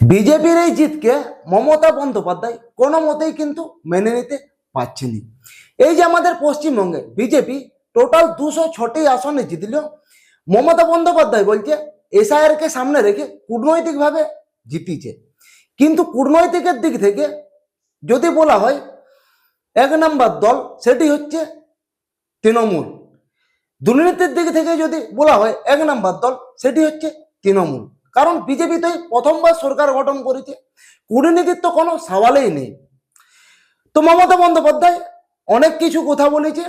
বিজেপির এই জিতকে মমতা বন্দ্যোপাধ্যায় কোনো মতেই কিন্তু মেনে নিতে পারছেনি। এই যে আমাদের পশ্চিমবঙ্গে বিজেপি টোটাল 206টি আসনে জিতল, মমতা বন্দ্যোপাধ্যায় বলছে এসআইআর কে সামনে রেখে কূটনৈতিকভাবে জিতিছে। কিন্তু কূটনৈতিকের দিক থেকে যদি বলা হয়, এক নম্বর দল সেটি হচ্ছে তৃণমূল। দুর্নীতির দিক থেকে যদি বলা হয়, এক নম্বর দল সেটি হচ্ছে তৃণমূল। কারণ বিজেপি তো প্রথমবার সরকার গঠন করেছে, কূটনীতির তো কোনো সওয়ালেই নেই। তো মমতা বন্দ্যোপাধ্যায় অনেক কিছু কথা বলেছে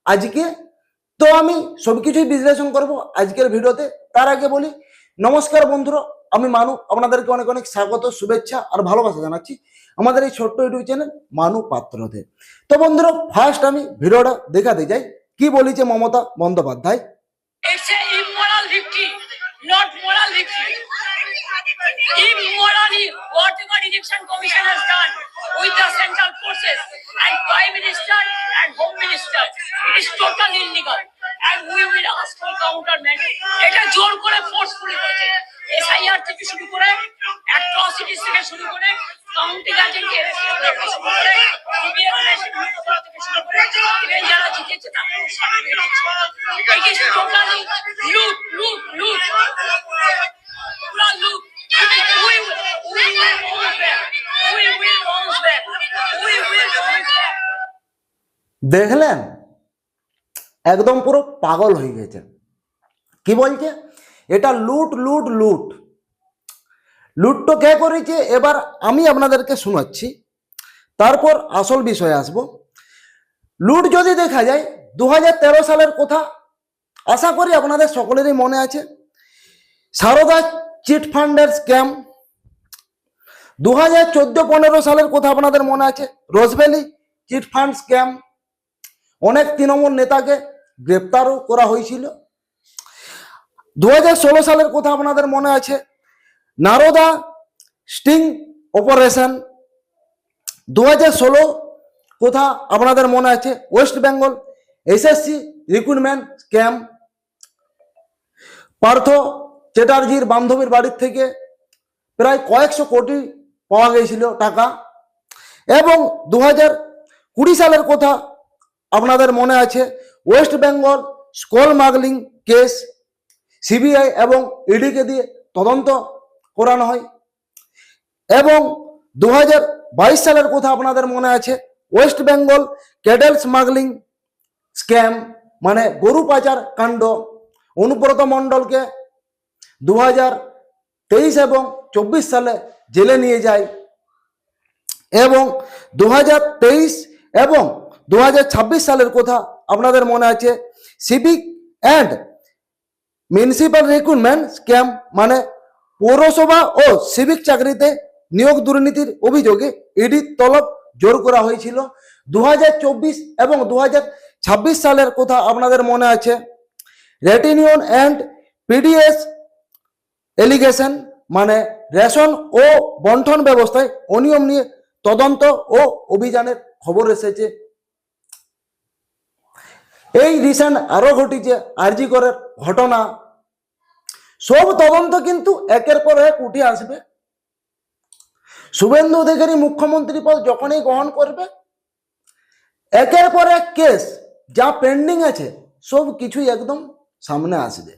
আজকে, তো আমি সবকিছুই বিশ্লেষণ করব আজকের ভিডিওতে। তার আগে বলি, নমস্কার বন্ধুরা, আমি মানু, আপনাদেরকে অনেক অনেক স্বাগত, শুভেচ্ছা আর ভালোবাসা জানাচ্ছি আমাদের এই ছোট্ট ইউটিউব চ্যানেল মানু পাত্রতে। তো বন্ধুরা, ফার্স্ট আমি ভিডিওটা দেখাতে যাই কি বলেছে Mamata Bandyopadhyay. It's an immoral victory, not moral victory. Immorally, whatever election commission has done with the central forces and prime minister and home minister, it is totally illegal. And we will ask for countermeasure. এটা জোর করে forcefully করেছে। SIR থেকে শুরু করে atrocities থেকে শুরু করে কাউন্টি এজেন্টকে থেকে শুরু করে ইভিএমএস থেকে শুরু করে ইভেন যারা জিতেছে তাদের সার্টিফিকেট দিচ্ছে। It is totally loot. Pura loot. We will bounce back. We will bounce back. দেখলেন, একদম পুরো পাগল হয়ে গেছে। কি বলছে? এটা লুট লুট লুট। লুট তো কে করেছে এবার আমি আপনাদেরকে শোনাচ্ছি, তারপর আসল বিষয়ে আসব। লুট যদি দেখা যায় 2013 সালের কথা, আশা করি আপনাদের সকলেরই মনে আছে। সারদা চিট ফান্ডের স্ক্যাম। 2014-15 সালের কথা আপনাদের মনে আছে, রোজভ্যালি চিট ফান্ড স্ক্যাম। অনেক তৃণমূল নেতাকে গ্রেপ্তারও করা হয়েছিল। 2016 সালের কথা আপনাদের মনে আছে, নারদা স্টিং অপারেশন। 2016 কথা আপনাদের মনে আছে, West Bengal SSC recruitment scam. Partha চ্যাটার্জির বান্ধবীর বাড়ির থেকে প্রায় কয়েকশো কোটি পাওয়া গিয়েছিল টাকা। এবং 2020 সালের কথা আপনাদের মনে আছে, West Bengal coal smuggling case CBI এবং ইডিকে দিয়ে তদন্ত করানো হয়। এবং 2022 সালের কথা আপনাদের মনে আছে, West Bengal cattle smuggling scam, মানে গরু পাচার কাণ্ড। অনুব্রত মণ্ডলকে 2023 এবং 24 সালে জেলে নিয়ে যায়। এবং 2023 এবং 2026 সালের কথা আপনাদের মনে আছে, civic and municipal recruitment scam, মানে পৌরসভা ও সিভিক চাকরিতে নিয়োগ দুর্নীতির অভিযোগে ইডি তলব জোর করা হয়েছিল। 2024 এবং 2026 সালের কথা আপনাদের মনে আছে, রেটিনিয়ন অ্যান্ড পিডিএস এলিগেশন, মানে রেশন ও বন্টন ব্যবস্থায় অনিয়ম নিয়ে তদন্ত ও অভিযানের খবর এসেছে। এই রিসেন্ট আরো ঘটেছে আরজি করের ঘটনা। সব তদন্ত কিন্তু একের পর এক উঠে আসবে। শুভেন্দু অধিকারী মুখ্যমন্ত্রী পদ যখনই গ্রহণ করবে, একের পর এক কেস যা পেন্ডিং আছে সব কিছুই একদম সামনে আসবে।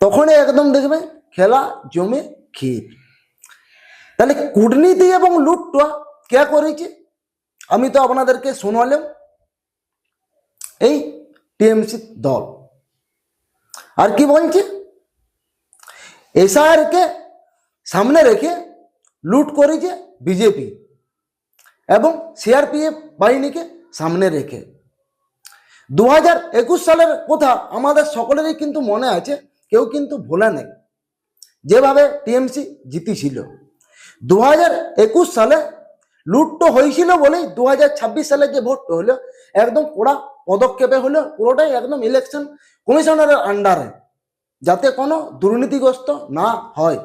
তখনই একদম দেখবে খেলা জমে ক্ষীর। তাহলে কূটনীতি এবং লুটটা কে করেছে আমি তো আপনাদেরকে শোনালাম, এই টিএমসি দল। আর কি বলছে, এসআইআর কে সামনে রেখে লুট করেছে বিজেপি এবং সিআরপিএফ বাহিনীকে সামনে রেখে। 2021 সালের কথা আমাদের সকলেরই কিন্তু মনে আছে, কেউ কিন্তু ভোলা নেই যেভাবে টিএমসি জিতেছিল। 2021 সালে লুট তো হয়েছিল বলেই 2026 সালে যে ভোটটা হলো একদম কড়া পদক্ষেপে হলো, পুরোটাই একদম ইলেকশন কমিশনারের আন্ডারে, যাতে কোনো দুর্নীতিগ্রস্ত না হয়,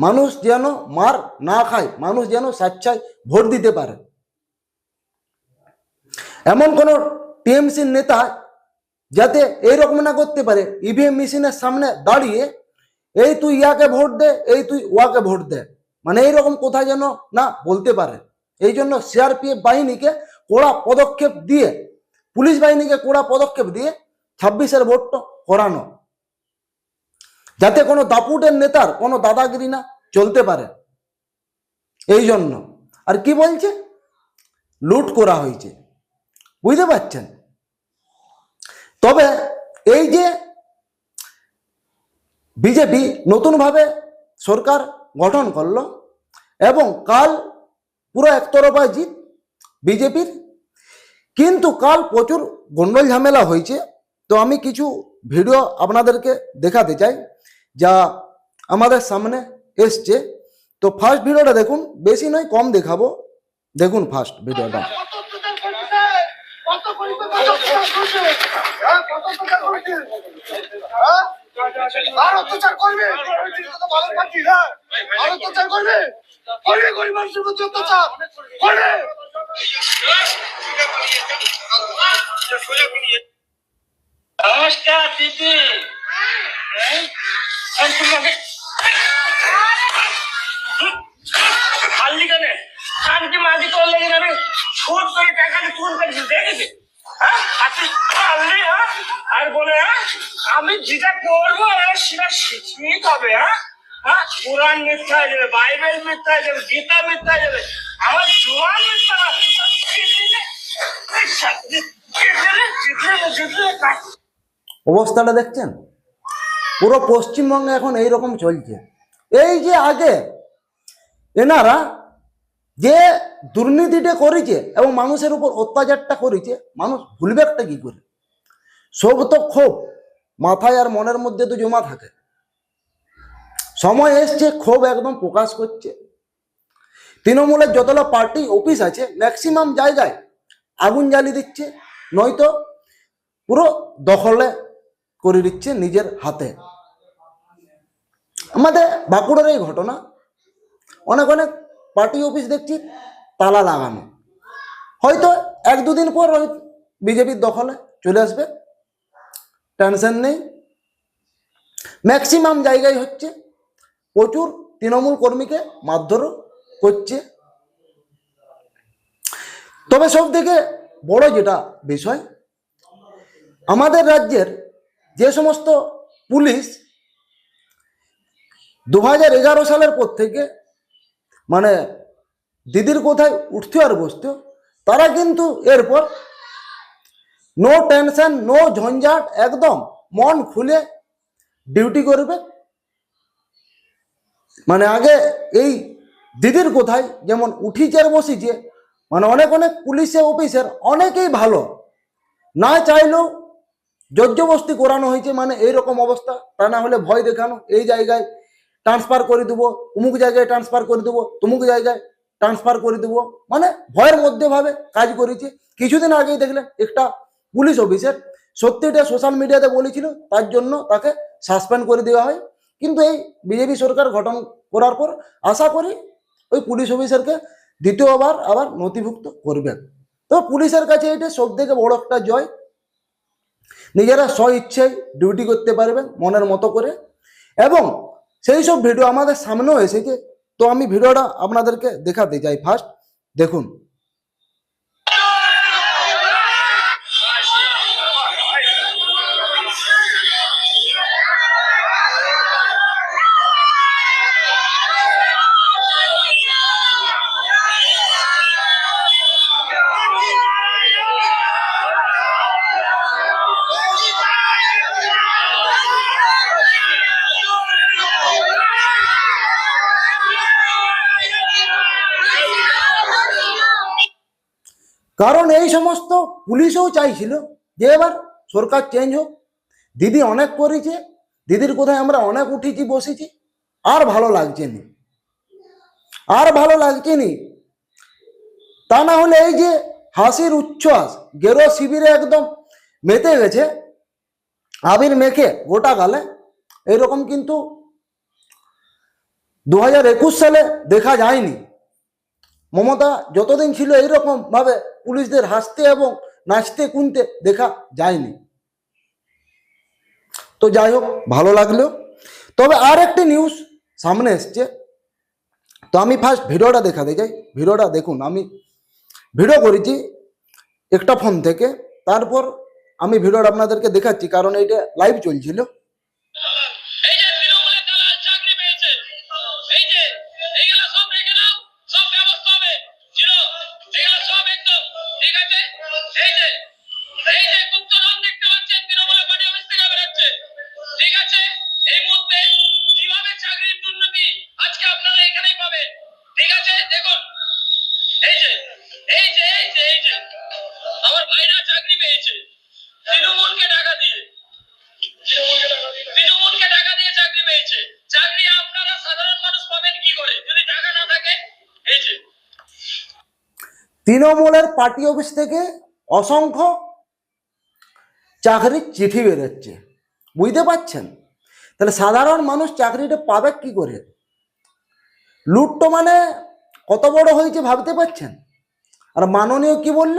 মানুষ যেন মার না খায়, মানুষ যেন স্বেচ্ছায় ভোট দিতে পারে। এমন কোনো টিএমসির নেতা যাতে এইরকম না করতে পারে, ইভিএম মেশিনের সামনে দাঁড়িয়ে এই তুই ইয়াকে ভোট দে, এই তুই ওয়াকে ভোট দে, মানে এইরকম কথা যেন না বলতে পারে। এই জন্য সিআরপিএফ বাহিনীকে কড়া পদক্ষেপ দিয়ে, পুলিশ বাহিনীকে কড়া পদক্ষেপ দিয়ে 26-এর ভোটটা করানো, যাতে কোনো দাপুটের নেতার কোনো দাদাগিরি না চলতে পারে। এই জন্য আর কি বলছে, লুট করা হয়েছে, বুঝতে পারছেন। তবে এই যে বিজেপি নতুনভাবে সরকার গঠন করলো এবং কাল পুরো একতরফা জিত বিজেপির, কিন্তু কাল প্রচুর গন্ডল ঝামেলা হয়েছে। তো আমি কিছু ভিডিও আপনাদেরকে দেখাতে চাই যা আমাদের সামনে এসছে। তো ফার্স্ট ভিডিওটা দেখুন, বেশি নয় কম দেখাবো, দেখুন ফার্স্ট ভিডিওটা। আর অত্যাচার করবে, ভালো পাচ্ছি না, আর অত্যাচার করবে, করবে গরিব মানুষের প্রতি অত্যাচার করবে। নমস্কার দিদি। খালি কেনে শান্তি মাঝি তোর লেগে যাবে, ছোট করে টাকা তুল করেছিস দেখেছি। আর বলে আমি যেটা করবো সেটা শিখিয়ে হবে। কোরআন মিথ্যা হয়ে যাবে, বাইবেল মিথ্যা হয়ে যাবে, গীতা মিথ্যা হয়ে যাবে, আমার জোয়ান মিথ্যা। অবস্থাটা দেখছেন, পুরো পশ্চিমবঙ্গে এখন এইরকম চলছে। এই যে আগে এনারা যে দুর্নীতিটা করেছে এবং মানুষের উপর অত্যাচারটা করেছে, মানুষ ভুলবে একটা কি করে? সব তো ক্ষোভ মাথায় আর মনের মধ্যে তো জমা থাকে। সময় এসছে ক্ষোভ একদম প্রকাশ করছে। তৃণমূলের যতটা পার্টি অফিস আছে ম্যাক্সিমাম জায়গায় আগুন জ্বালিয়ে দিচ্ছে, নয়তো পুরো দখলে করে দিচ্ছে নিজের হাতে। আমাদের বাঁকুড়ার এই ঘটনা, অনেক অনেক পার্টি অফিস দেখছি তালা লাগানো, হয়তো 1-2 দিন পর বিজেপির দখলে চলে আসবে, টেনশন নেই। ম্যাক্সিমাম জায়গায় হচ্ছে, প্রচুর তৃণমূল কর্মীকে মারধরও করছে। তবে সব থেকে বড় যেটা বিষয়, আমাদের রাজ্যের যে সমস্ত পুলিশ 2011 সালের পর থেকে মানে দিদির কোথায় উঠতে আর বসতো, তারা কিন্তু এরপর নো টেনশন, নো ঝঞ্ঝাট, একদম মন খুলে ডিউটি করবে। মানে আগে এই দিদির কোথায় যেমন উঠিচের বসিছে, মানে অনেক অনেক পুলিশে অফিসার অনেকেই ভালো, না চাইলেও জর্জবস্তি করানো হয়েছে, মানে এইরকম অবস্থা। তা না হলে ভয় দেখানো, এই জায়গায় ট্রান্সফার করে দেবো, অমুক জায়গায় ট্রান্সফার করে দেবো, তমুক জায়গায় ট্রান্সফার করে দেবো, মানে ভয়ের মধ্যে ভাবে কাজ করেছে। কিছুদিন আগেই দেখলেন একটা পুলিশ অফিসার সত্যিটা সোশ্যাল মিডিয়াতে বলেছিল, তার জন্য তাকে সাসপেন্ড করে দেওয়া হয়। কিন্তু এই বিজেপি সরকার গঠন করার পর আশা করি ওই পুলিশ অফিসারকে দ্বিতীয়বার আবার নথিভুক্ত করবে। তো পুলিশের কাছে এটা সব থেকে বড় একটা জয়, নিজেরা স্ব ইচ্ছায় ডিউটি করতে পারবেন মনের মতো করে। এবং সেই সব ভিডিও আমাদের সামনেও এসেছে, তো আমি ভিডিওটা আপনাদেরকে দেখাতে চাই। ফার্স্ট দেখুন। কারণ এই সমস্ত পুলিশও চাইছিল যে এবার সরকার চেঞ্জ হোক, দিদি অনেক করেছে, দিদির কোথায় আমরা অনেক উঠেছি বসেছি, আর ভালো লাগছে নি, আর ভালো লাগছে নি। তা না হলে এই যে হাসির উচ্ছ্বাস গেরো শিবিরে একদম মেতে গেছে, আবির মেখে গোটা গালে, এরকম কিন্তু 2021 সালে দেখা যায়নি। মমতা যতদিন ছিল এইরকম ভাবে পুলিশদের হাসতে এবং নাচতে কুনতে দেখা যায়নি। তো যাই হোক, ভালো লাগলো। তবে আর একটি নিউজ সামনে এসছে, তো আমি ফার্স্ট ভিডিওটা দেখাতে চাই। ভিডিওটা দেখুন, আমি ভিডিও করেছি একটা ফোন থেকে, তারপর আমি ভিডিওটা আপনাদেরকে দেখাচ্ছি, কারণ এইটা লাইভ চলছিল। এই যে তৃণমূলের দালাল চাকরি পেয়েছে, এই যে এইগুলো সব রেখে নাও, সব ব্যবস্থা হবে। এগুলো সব একদম ঠিক আছে। এই যে গুপ্তধন দেখতে পাচ্ছেন তৃণমূলের পার্টি অফিস থেকে বেরোচ্ছে, ঠিক আছে। এই মুহূর্তে কিভাবে চাকরির দুর্নীতি আজকে আপনারা এখানেই পাবেন, ঠিক আছে। দেখুন এই যে আমার ভাইরা চাকরি পেয়েছে তৃণমূলকে টাকা দিয়ে, তৃণমূলকে টাকা দিয়ে চাকরি পেয়েছে। চাকরি আপনারা সাধারণ মানুষ পাবেন কি করে যদি টাকা না থাকে? এই যে তৃণমূলের পার্টি অফিস থেকে অসংখ্য চাকরির চিঠি বেরোচ্ছে, বুঝতে পারছেন? তাহলে সাধারণ মানুষ চাকরিটা পাবে কি করে? লুটটো মানে কত বড় হয়েছে ভাবতে পারছেন? আর মাননীয় কি বলল,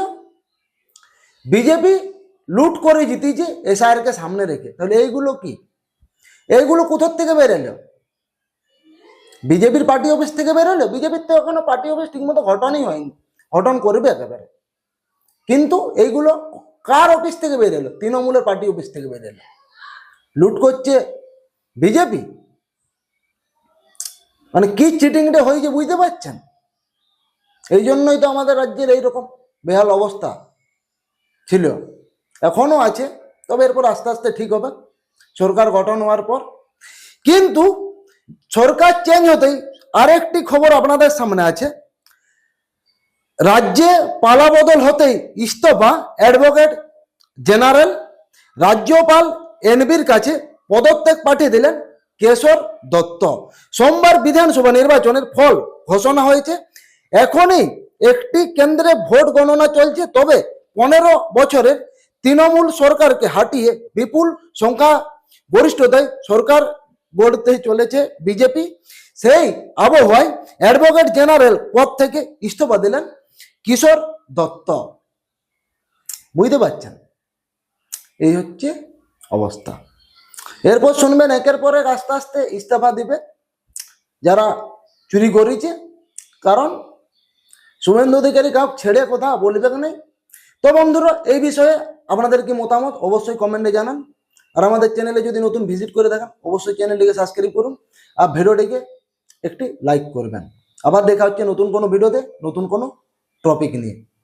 বিজেপি লুট করে জিতেছে এসআইআরকে সামনে রেখে। তাহলে এইগুলো কি? এইগুলো কোথার থেকে বেরোলো? বিজেপির পার্টি অফিস থেকে বেরোলো? বিজেপির তো এখনো পার্টি অফিস ঠিকমতো গঠনই হয়নি, গঠন করবে একেবারে। কিন্তু এইগুলো কার অফিস থেকে বেরোলো? তৃণমূলের পার্টি অফিস থেকে বেরোলো। লুট করছে বিজেপি, মানে কি চিটিংটা হয়েছে বুঝতে পারছেন? এই জন্যই তো আমাদের রাজ্যের এইরকম বেহাল অবস্থা ছিল, এখনো আছে। তবে এরপর আস্তে আস্তে ঠিক হবে সরকার গঠন হওয়ার পর। কিন্তু সরকার চেঞ্জ হতেই আরেকটি খবর আপনাদের সামনে আছে, রাজ্যে পালাবদল হতেই ইস্তফা অ্যাডভোকেট জেনারেল। রাজ্যপাল এনবির কাছে পদত্যাগ পাঠিয়ে দিলেন কেশর দত্ত। সোমবার বিধানসভা নির্বাচনের ফল ঘোষণা হয়েছে। এখনই একটি কেন্দ্রে ভোট গণনা চলছে। তবে 15 বছরের তৃণমূল সরকারকে হাঁটিয়ে বিপুল সংখ্যা গরিষ্ঠতায় সরকার গড়তে চলেছে বিজেপি। সেই আবহাওয়ায় অ্যাডভোকেট জেনারেল পদ থেকে ইস্তফা দিলেন কিশোর দত্ত। বুঝতে পারছেন? এই হচ্ছে অবস্থা। এরপর শুনবেন একের পর এক আস্তে আস্তে ইস্তফা দিবে যারা চুরি করেছে, কারণ শুভেন্দু অধিকারী কাউকে ছেড়ে কথা বলবে না। তো বন্ধুরা, এই বিষয়ে আপনাদের কি মতামত অবশ্যই কমেন্টে জানান। আর আমাদের চ্যানেলে যদি নতুন ভিজিট করে থাকেন অবশ্যই চ্যানেলটিকে সাবস্ক্রাইব করুন আর ভিডিওটিকে একটি লাইক করবেন। আবার দেখা হচ্ছে নতুন কোনো ভিডিওতে নতুন কোনো টপিক নিয়ে।